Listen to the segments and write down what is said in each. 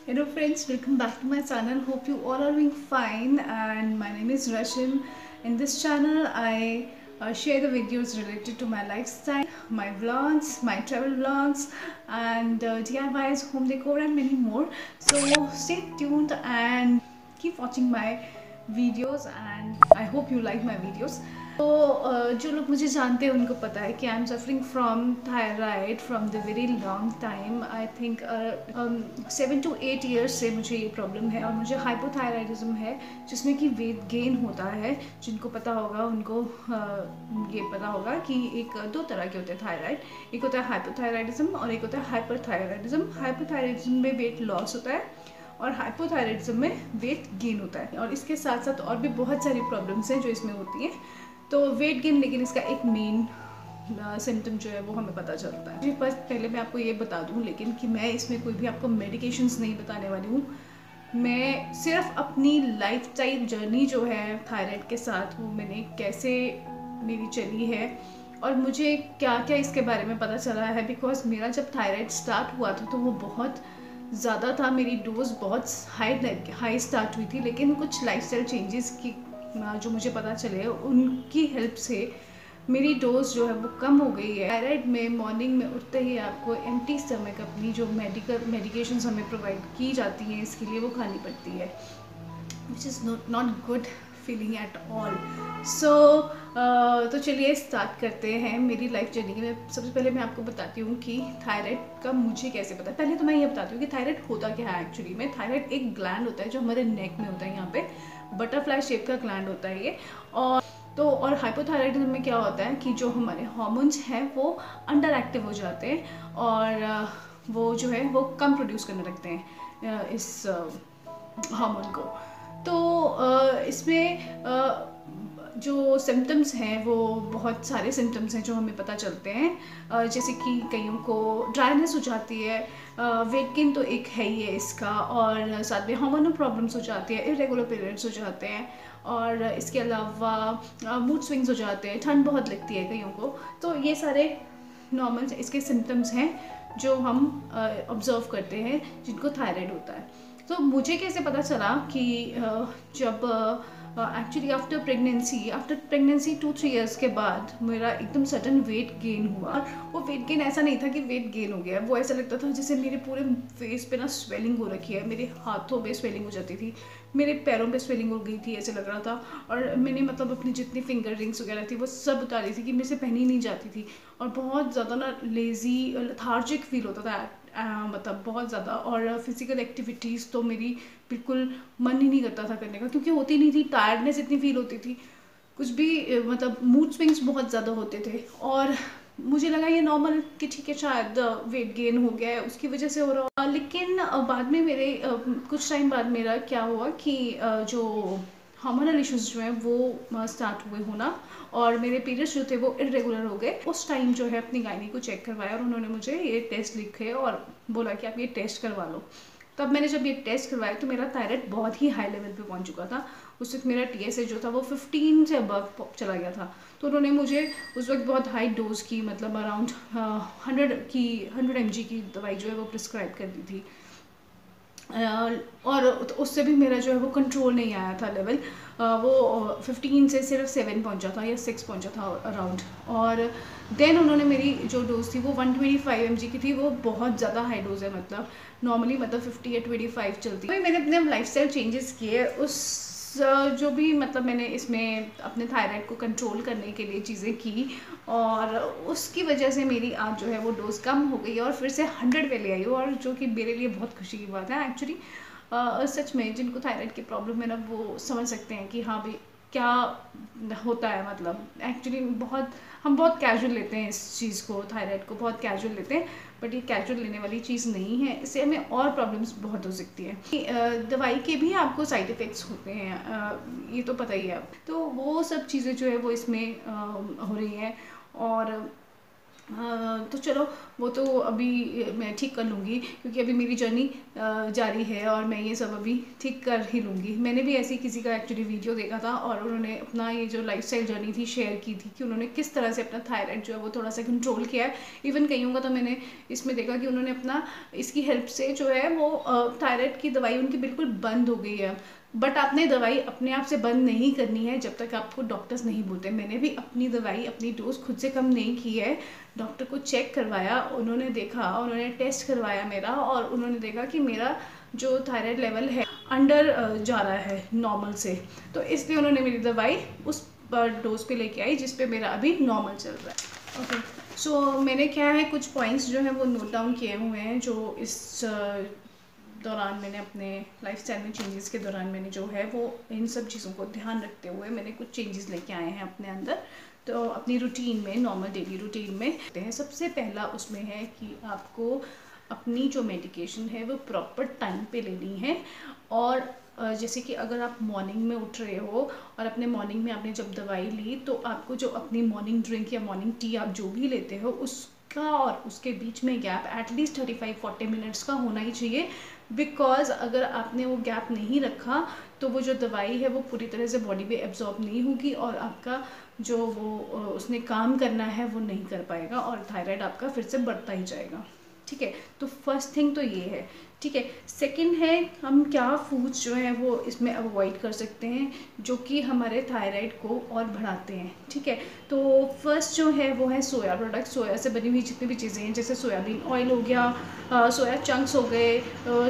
Hello friends, welcome back to my channel. Hope you all are doing fine, and my name is Rashim. In this channel I share the videos related to my lifestyle, my vlogs, my travel vlogs, and DIYs, home decor and many more. So stay tuned and keep watching my videos, and I hope you like my videos. तो जो लोग मुझे जानते हैं उनको पता है कि I am suffering from thyroid from the very long time. I think 7 to 8 years से मुझे ये प्रॉब्लम है, और मुझे हाइपोथायराइडिज्म है जिसमें कि वेट गेन होता है। जिनको पता होगा उनको ये पता होगा कि दो तरह के होते हैं थायराइड। एक होता है हाइपोथायराइडिज्म और एक होता है हाइपरथायराइडिज्म। हाइपोथायराइडिज्म में वेट लॉस होता है और हाइपोथायराइडिज्म में वेट गेन होता है, और इसके साथ साथ और भी बहुत सारी प्रॉब्लम्स हैं जो इसमें होती हैं। तो वेट गेन लेकिन इसका एक मेन सिम्टम जो है वो हमें पता चलता है। बस पहले मैं आपको ये बता दूं लेकिन कि मैं इसमें कोई भी आपको मेडिकेशंस नहीं बताने वाली हूँ। मैं सिर्फ अपनी लाइफ टाइम जर्नी जो है थायराइड के साथ, वो मैंने कैसे मेरी चली है और मुझे क्या क्या इसके बारे में पता चला है। बिकॉज मेरा जब थायराइड स्टार्ट हुआ था तो वो बहुत ज़्यादा था, मेरी डोज बहुत हाई स्टार्ट हुई थी, लेकिन कुछ लाइफस्टाइल चेंजेस की जो मुझे पता चले उनकी हेल्प से मेरी डोज जो है वो कम हो गई है। थायराइड में मॉर्निंग में उठते ही आपको एम्प्टी स्टमक अपनी जो मेडिकेशंस हमें प्रोवाइड की जाती हैं इसके लिए वो खानी पड़ती है, which is not good feeling at all. So तो चलिए स्टार्ट करते हैं मेरी लाइफ जर्नी में। सबसे पहले मैं आपको बताती हूँ कि थायराइड का मुझे कैसे पता है। पहले तो मैं ये बताती हूँ कि थायराइड होता क्या है। एक्चुअली में थायराइड एक ग्लैंड होता है जो हमारे नेक में होता है, यहाँ पे बटरफ्लाई शेप का ग्लैंड होता है ये। और हाइपोथायराइडिज्म में क्या होता है कि जो हमारे हार्मोन्स हैं वो अंडर एक्टिव हो जाते हैं और वो जो है वो कम प्रोड्यूस करने लगते हैं इस हार्मोन को। तो इसमें जो सिम्टम्स हैं वो बहुत सारे सिम्टम्स हैं जो हमें पता चलते हैं, जैसे कि कईयों को ड्राइनेस हो जाती है, वेट गेन तो एक है ही है इसका, और साथ में हार्मोनल प्रॉब्लम्स हो जाती है, इरेगुलर पीरियड्स हो जाते हैं, और इसके अलावा मूड स्विंग्स हो जाते हैं, ठंड बहुत लगती है कईयों को। तो ये सारे नॉर्मल इसके सिम्टम्स हैं जो हम ऑब्जर्व करते हैं जिनको थायराइड होता है। तो मुझे कैसे पता चला कि जब एक्चुअली आफ्टर प्रेगनेंसी 2-3 इयर्स के बाद मेरा एकदम सडन वेट गेन हुआ। और वो वेट गेन ऐसा नहीं था कि वेट गेन हो गया, वो ऐसा लगता था जैसे मेरे पूरे फेस पे ना स्वेलिंग हो रखी है, मेरे हाथों पे स्वेलिंग हो जाती थी, मेरे पैरों पे स्वेलिंग हो गई थी, ऐसे लग रहा था। और मैंने मतलब अपनी जितनी फिंगर रिंग्स वगैरह थी वो सब उतारी थी कि मेरे से पहनी नहीं जाती थी, और बहुत ज़्यादा ना लेज़ी लेथार्जिक फील होता था मतलब बहुत ज़्यादा। और फिज़िकल एक्टिविटीज़ तो मेरी बिल्कुल मन ही नहीं करता था करने का, क्योंकि होती नहीं थी, टायर्डनेस इतनी फील होती थी, कुछ भी मतलब मूड स्विंग्स बहुत ज़्यादा होते थे। और मुझे लगा ये नॉर्मल कि ठीक है शायद वेट गेन हो गया है उसकी वजह से हो रहा। लेकिन बाद में मेरे कुछ टाइम बाद मेरा क्या हुआ कि जो हार्मोनल इश्यूज जो हैं वो स्टार्ट हुए होना, और मेरे पीरियड्स जो थे वो इरेगुलर हो गए। उस टाइम जो है अपनी गायनी को चेक करवाया और उन्होंने मुझे ये टेस्ट लिखे और बोला कि आप ये टेस्ट करवा लो। तब मैंने जब ये टेस्ट करवाया तो मेरा थायराइड बहुत ही हाई लेवल पे पहुंच चुका था। उस वक्त मेरा TSH जो था वो 15 से अबव चला गया था। तो उन्होंने मुझे उस वक्त बहुत हाई डोज की, मतलब अराउंड 100 mg की दवाई जो है वो प्रिस्क्राइब कर दी थी, और उससे भी मेरा जो है वो कंट्रोल नहीं आया था लेवल। वो 15 से सिर्फ 7 पहुंचा था या 6 पहुंचा था अराउंड। और देन उन्होंने मेरी जो डोज थी वो 125 mg की थी, वो बहुत ज़्यादा हाई डोज है, मतलब नॉर्मली मतलब 50 या 25 चलती है। मैंने अपने लाइफस्टाइल चेंजेस किए, उस जो भी मतलब मैंने इसमें अपने थायराइड को कंट्रोल करने के लिए चीज़ें की, और उसकी वजह से मेरी आज जो है वो डोज कम हो गई और फिर से 100 पे ले आई हूँ, और जो कि मेरे लिए बहुत खुशी की बात है एक्चुअली। सच में जिनको थायराइड की प्रॉब्लम है ना वो समझ सकते हैं कि हाँ भाई क्या होता है। मतलब एक्चुअली हम बहुत कैजुअल लेते हैं इस चीज़ को, थायराइड को बहुत कैजुअल लेते हैं, बट ये कैजुअल लेने वाली चीज़ नहीं है, इससे हमें और प्रॉब्लम्स बहुत हो सकती है। दवाई के भी आपको साइड इफ़ेक्ट्स होते हैं, ये तो पता ही है। तो वो सब चीज़ें जो है वो इसमें हो रही हैं। और तो चलो वो तो अभी मैं ठीक कर लूँगी, क्योंकि अभी मेरी जर्नी जारी है और मैं ये सब अभी ठीक कर ही लूँगी। मैंने भी ऐसी किसी का एक्चुअली वीडियो देखा था और उन्होंने अपना ये जो लाइफस्टाइल जर्नी थी शेयर की थी कि उन्होंने किस तरह से अपना थायराइड जो है वो थोड़ा सा कंट्रोल किया है। इवन कईयों का तो मैंने इसमें देखा कि उन्होंने अपना इसकी हेल्प से जो है वो थायराइड की दवाई उनकी बिल्कुल बंद हो गई है। बट आपने दवाई अपने आप से बंद नहीं करनी है जब तक आपको डॉक्टर्स नहीं बोलते। मैंने भी अपनी दवाई अपनी डोज खुद से कम नहीं की है। डॉक्टर को चेक करवाया, उन्होंने देखा, उन्होंने टेस्ट करवाया मेरा, और उन्होंने देखा कि मेरा जो थायराइड लेवल है अंडर जा रहा है नॉर्मल से, तो इसलिए उन्होंने मेरी दवाई उस डोज पे लेके आई जिस पे मेरा अभी नॉर्मल चल रहा है। ओके, सो मैंने क्या है कुछ पॉइंट्स जो है वो नोट डाउन किए हुए हैं, जो इस दौरान मैंने अपने लाइफस्टाइल में चेंजेस के दौरान मैंने जो है वो इन सब चीज़ों को ध्यान रखते हुए मैंने कुछ चेंजेस लेके आए हैं अपने अंदर। तो अपनी रूटीन में, नॉर्मल डेली रूटीन में सबसे पहला उसमें है कि आपको अपनी जो मेडिकेशन है वो प्रॉपर टाइम पे लेनी है। और जैसे कि अगर आप मॉर्निंग में उठ रहे हो और अपने मॉर्निंग में आपने जब दवाई ली, तो आपको जो अपनी मॉर्निंग ड्रिंक या मॉर्निंग टी आप जो भी लेते हो उसका और उसके बीच में गैप एटलीस्ट 35-40 मिनट्स का होना ही चाहिए। बिकॉज अगर आपने वो गैप नहीं रखा तो वो जो दवाई है वो पूरी तरह से बॉडी में एब्जॉर्ब नहीं होगी और आपका जो वो उसने काम करना है वो नहीं कर पाएगा और थायराइड आपका फिर से बढ़ता ही जाएगा। ठीक है, तो फर्स्ट थिंग तो ये है। ठीक है, सेकंड है हम क्या फूड्स जो है वो इसमें अवॉइड कर सकते हैं जो कि हमारे थायराइड को और बढ़ाते हैं। ठीक है, तो फर्स्ट जो है वो है सोया प्रोडक्ट। सोया से बनी हुई जितनी भी चीज़ें हैं, जैसे सोयाबीन ऑयल हो गया, सोया चंक्स हो गए,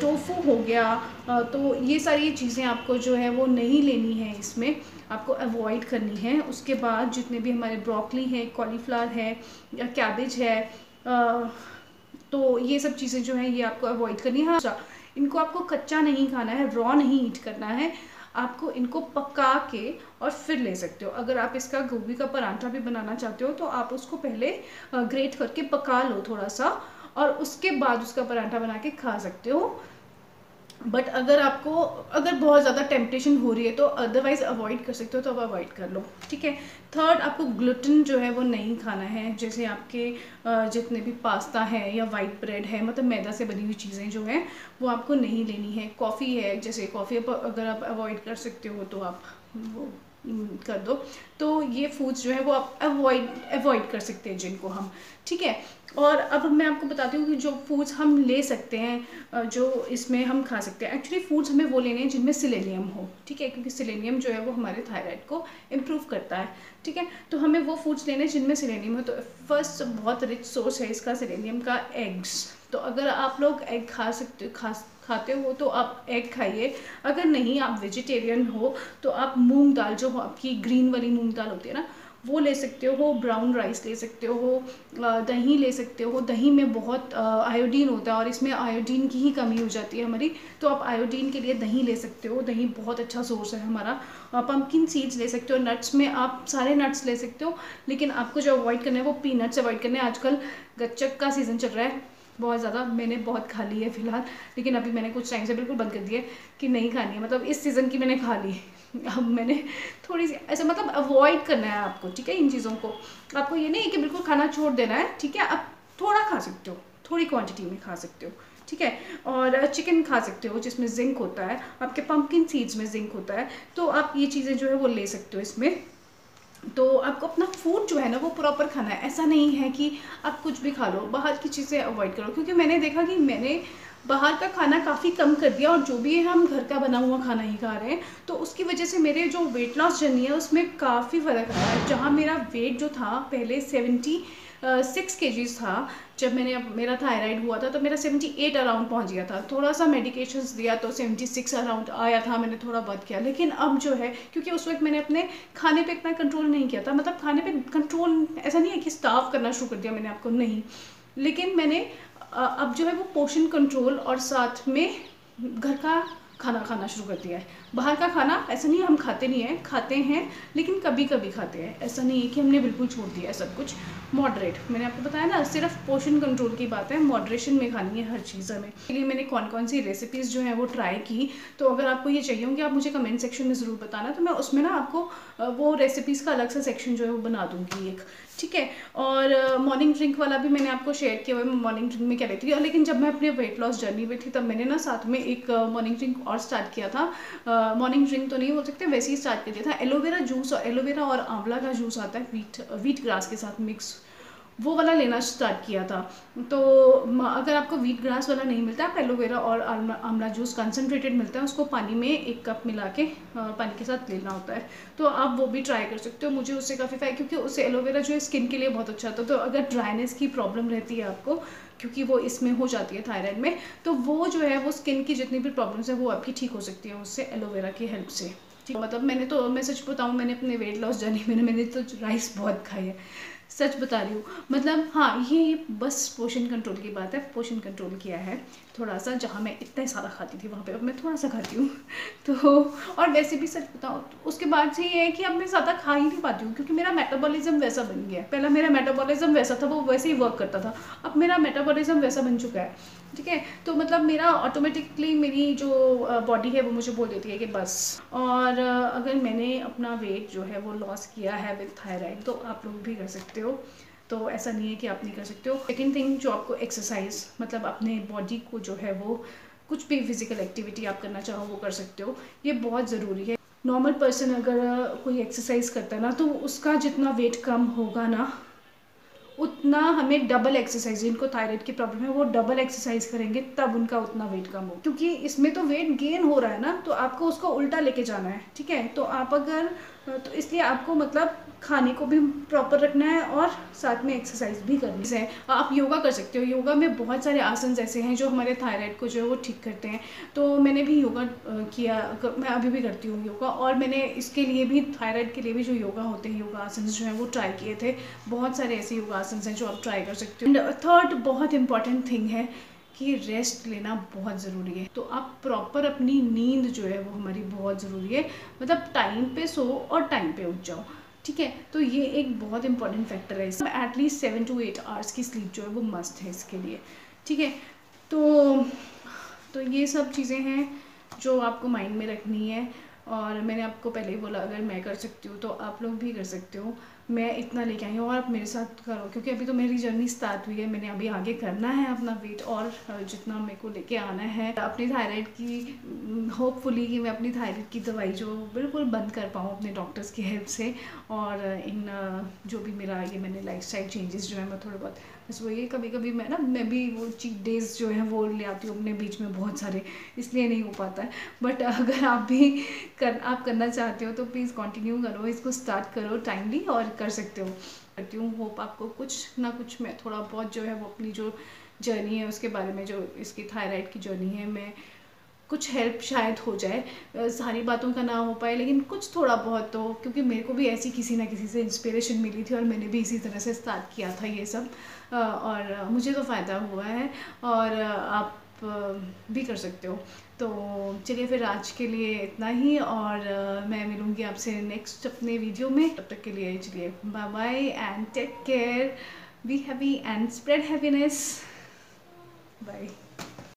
टोफू हो गया, तो ये सारी चीज़ें आपको जो है वो नहीं लेनी है, इसमें आपको अवॉइड करनी है। उसके बाद जितने भी हमारे ब्रोकली है, कॉलीफ्लावर है या कैबेज है, तो ये सब चीज़ें जो हैं ये आपको अवॉइड करनी है। इनको आपको कच्चा नहीं खाना है, रॉ नहीं ईट करना है, आपको इनको पका के और फिर ले सकते हो। अगर आप इसका गोभी का परांठा भी बनाना चाहते हो तो आप उसको पहले ग्रेट करके पका लो थोड़ा सा, और उसके बाद उसका परांठा बना के खा सकते हो। बट अगर बहुत ज़्यादा टेम्पटेशन हो रही है तो अदरवाइज़ अवॉइड कर सकते हो, तो अब अवॉइड कर लो। ठीक है, थर्ड आपको ग्लूटेन जो है वो नहीं खाना है। जैसे आपके जितने भी पास्ता है या वाइट ब्रेड है, मतलब मैदा से बनी हुई चीज़ें जो हैं वो आपको नहीं लेनी है। कॉफ़ी है, जैसे कॉफ़ी अगर आप अवॉइड कर सकते हो तो आप वो कर दो। तो ये फूड्स जो है वो आप अवॉइड कर सकते हैं जिनको हम। ठीक है, और अब मैं आपको बताती हूँ कि जो फूड्स हम ले सकते हैं, जो इसमें हम खा सकते हैं। एक्चुअली फूड्स हमें वो लेने हैं जिनमें सेलेनियम हो। ठीक है, क्योंकि सेलेनियम जो है वो हमारे थायराइड को इम्प्रूव करता है। ठीक है, तो हमें वो फूड्स लेने हैं जिनमें सेलेनियम हो। तो फर्स्ट बहुत रिच सोर्स है इसका सेलेनियम का, एग्स। तो अगर आप लोग एग खाते हो तो आप एग खाइए। अगर नहीं, आप वेजिटेरियन हो तो आप मूंग दाल, जो आपकी ग्रीन वाली मूंग दाल होती है ना, वो ले सकते हो। ब्राउन राइस ले सकते हो, दही ले सकते हो। दही में बहुत आयोडीन होता है और इसमें आयोडीन की ही कमी हो जाती है हमारी, तो आप आयोडीन के लिए दही ले सकते हो। दही बहुत अच्छा सोर्स है हमारा। पम्पकिन सीड्स ले सकते हो। नट्स में आप सारे नट्स ले सकते हो, लेकिन आपको जो अवॉइड करना है वो पीनट्स अवॉइड करने हैं। आजकल गच्चक का सीज़न चल रहा है बहुत ज़्यादा, मैंने बहुत खा ली है फिलहाल, लेकिन अभी मैंने कुछ टाइम से बिल्कुल बंद कर दिया है कि नहीं खानी है। मतलब इस सीज़न की मैंने खा ली, अब मैंने थोड़ी सी ऐसा मतलब अवॉइड करना है आपको। ठीक है, इन चीज़ों को आपको ये नहीं है कि बिल्कुल खाना छोड़ देना है। ठीक है, आप थोड़ा खा सकते हो, थोड़ी क्वांटिटी में खा सकते हो। ठीक है, और चिकन खा सकते हो जिसमें जिंक होता है, आपके पम्पकिन सीड्स में जिंक होता है, तो आप ये चीज़ें जो है वो ले सकते हो इसमें। तो आपको अपना फूड जो है ना वो प्रॉपर खाना है। ऐसा नहीं है कि आप कुछ भी खा लो, बाहर की चीज़ें अवॉइड करो। क्योंकि मैंने देखा कि मैंने बाहर का खाना काफ़ी कम कर दिया और जो भी है हम घर का बना हुआ खाना ही खा रहे हैं, तो उसकी वजह से मेरे जो वेट लॉस जर्नी है उसमें काफ़ी फ़र्क आया है। जहाँ मेरा वेट जो था पहले 76 kgs था, जब मेरा थायराइड हुआ था तो मेरा 78 अराउंड पहुंच गया था। थोड़ा सा मेडिकेशंस दिया तो 76 अराउंड आया था, मैंने थोड़ा बहुत किया। लेकिन अब जो है, क्योंकि उस वक्त मैंने अपने खाने पे इतना कंट्रोल नहीं किया था, मतलब खाने पे कंट्रोल ऐसा नहीं है कि स्टार्व करना शुरू कर दिया मैंने आपको, नहीं, लेकिन मैंने अब जो है वो पोर्शन कंट्रोल और साथ में घर का खाना खाना शुरू कर दिया है। बाहर का खाना ऐसा नहीं है हम खाते नहीं हैं, खाते हैं लेकिन कभी कभी खाते हैं, ऐसा नहीं है कि हमने बिल्कुल छोड़ दिया है सब कुछ। मॉडरेट, मैंने आपको बताया ना, सिर्फ पोर्शन कंट्रोल की बात है, मॉडरेशन में खानी है हर चीज़ हमें। इसलिए मैंने कौन कौन सी रेसिपीज़ जो है वो ट्राई की, तो अगर आपको ये चाहिए होंगे आप मुझे कमेंट सेक्शन में ज़रूर बताना, तो मैं उसमें ना आपको वो रेसिपीज़ का अलग सा सेक्शन जो है वो बना दूँगी एक, ठीक है। और मॉर्निंग ड्रिंक वाला भी मैंने आपको शेयर किया हुआ है, मैं मॉर्निंग ड्रिंक में क्या लेती हूँ, लेकिन जब मैं अपने वेट लॉस जर्नी में थी तब मैंने ना साथ में एक मॉर्निंग ड्रिंक और स्टार्ट किया था। मॉर्निंग ड्रिंक तो नहीं बोल सकते, वैसे ही स्टार्ट कर दिया था। एलोवेरा जूस, और एलोवेरा और आंवला का जूस आता है वीट ग्रास के साथ मिक्स, वो वाला लेना स्टार्ट किया था। तो अगर आपको वीट ग्रास वाला नहीं मिलता, आप एलोवेरा और आंवला जूस कंसनट्रेटेड मिलता है, उसको पानी में 1 कप मिला के पानी के साथ लेना होता है, तो आप वो भी ट्राई कर सकते हो। मुझे उससे काफ़ी फ़ायदा, क्योंकि उससे एलोवेरा जो है स्किन के लिए बहुत अच्छा होता है। तो अगर ड्राइनेस की प्रॉब्लम रहती है आपको, क्योंकि वो इसमें हो जाती है थायराइड में, तो वो जो है वो स्किन की जितनी भी प्रॉब्लम्स है वो आपकी ठीक हो सकती है उससे, एलोवेरा की हेल्प से। ठीक, मतलब मैं सच बताऊँ, मैंने अपने वेट लॉस जर्नी में मैंने तो राइस बहुत खाई है, सच बता रही हूँ। मतलब हाँ, ये बस पोर्शन कंट्रोल की बात है, पोर्शन कंट्रोल किया है थोड़ा सा, जहाँ मैं इतना सारा खाती थी वहाँ पे अब मैं थोड़ा सा खाती हूँ। तो और वैसे भी सच बताऊँ तो उसके बाद से ये है कि अब मैं ज़्यादा खा ही नहीं पाती हूँ, क्योंकि मेरा मेटाबॉलिज्म वैसा बन गया है। पहला मेरा मेटाबॉलिज्म वैसा था, वो वैसे ही वर्क करता था, अब मेरा मेटाबॉलिज्म वैसा बन चुका है, ठीक है। तो मतलब मेरा ऑटोमेटिकली मेरी जो बॉडी है वो मुझे बोल देती है कि बस। और अगर मैंने अपना वेट जो है वो लॉस किया है विद थायराइड, तो आप लोग भी कर सकते हो, तो ऐसा नहीं है कि आप नहीं कर सकते हो। सेकेंड थिंग जो आपको एक्सरसाइज, मतलब अपने बॉडी को जो है वो कुछ भी फिजिकल एक्टिविटी आप करना चाहो वो कर सकते हो, ये बहुत ज़रूरी है। नॉर्मल पर्सन अगर कोई एक्सरसाइज करता है ना, तो उसका जितना वेट कम होगा ना, उतना हमें डबल एक्सरसाइज, जिनको थायराइड की प्रॉब्लम है वो डबल एक्सरसाइज करेंगे तब उनका उतना वेट कम हो, क्योंकि इसमें तो वेट गेन हो रहा है ना, तो आपको उसको उल्टा लेके जाना है, ठीक है। तो आप अगर, तो इसलिए आपको मतलब खाने को भी प्रॉपर रखना है और साथ में एक्सरसाइज भी करनी है। आप योगा कर सकते हो, योगा में बहुत सारे आसन ऐसे हैं जो हमारे थायराइड को जो है वो ठीक करते हैं। तो मैंने भी योगा किया, मैं अभी भी करती हूँ योगा, और मैंने इसके लिए भी, थायराइड के लिए भी जो योगा होते हैं, योगा आसन जो है वो ट्राई किए थे। बहुत सारे ऐसे योगा आसन हैं जो आप ट्राई कर सकते हो। एंड थर्ड बहुत इंपॉर्टेंट थिंग है कि रेस्ट लेना बहुत ज़रूरी है। तो आप प्रॉपर अपनी नींद जो है वो हमारी बहुत ज़रूरी है, मतलब टाइम पे सो और टाइम पे उठ जाओ, ठीक है। तो ये एक बहुत इंपॉर्टेंट फैक्टर है, इसमें एटलीस्ट 7 to 8 आवर्स की स्लीप जो है वो मस्ट है इसके लिए, ठीक है। तो ये सब चीज़ें हैं जो आपको माइंड में रखनी है। और मैंने आपको पहले ही बोला, अगर मैं कर सकती हूँ तो आप लोग भी कर सकते हो। मैं इतना लेके आई हूँ और आप मेरे साथ करो, क्योंकि अभी तो मेरी जर्नी स्टार्ट हुई है, मैंने अभी आगे करना है अपना वेट, और जितना मेरे को लेके आना है अपनी थायराइड की, होपफुली कि मैं अपनी थायराइड की दवाई जो बिल्कुल बंद कर पाऊँ अपने डॉक्टर्स की हेल्प से। और इन जो भी मेरा ये मैंने लाइफस्टाइल चेंजेस जो है मैं थोड़े बहुत, बस वो ये कभी कभी मैं भी वो चीट डेज जो है वो ले आती हूँ अपने बीच में बहुत सारे, इसलिए नहीं हो पाता है। बट अगर आप भी आप करना चाहते हो तो प्लीज़ कंटिन्यू करो, इसको स्टार्ट करो टाइमली और कर सकते हो। करती हूँ, होप आपको कुछ ना कुछ मैं थोड़ा बहुत जो है वो अपनी जो जर्नी है उसके बारे में, जो इसकी थायराइड की जर्नी है, मैं कुछ हेल्प शायद हो जाए। सारी बातों का ना हो पाए लेकिन कुछ थोड़ा बहुत तो, क्योंकि मेरे को भी ऐसी किसी ना किसी से इंस्पिरेशन मिली थी और मैंने भी इसी तरह से स्टार्ट किया था ये सब, और मुझे तो फ़ायदा हुआ है, और आप भी कर सकते हो। तो चलिए फिर आज के लिए इतना ही, और मैं मिलूँगी आपसे नेक्स्ट अपने वीडियो में। तब तक के लिए चलिए bye bye and take care, be happy and spread happiness, bye.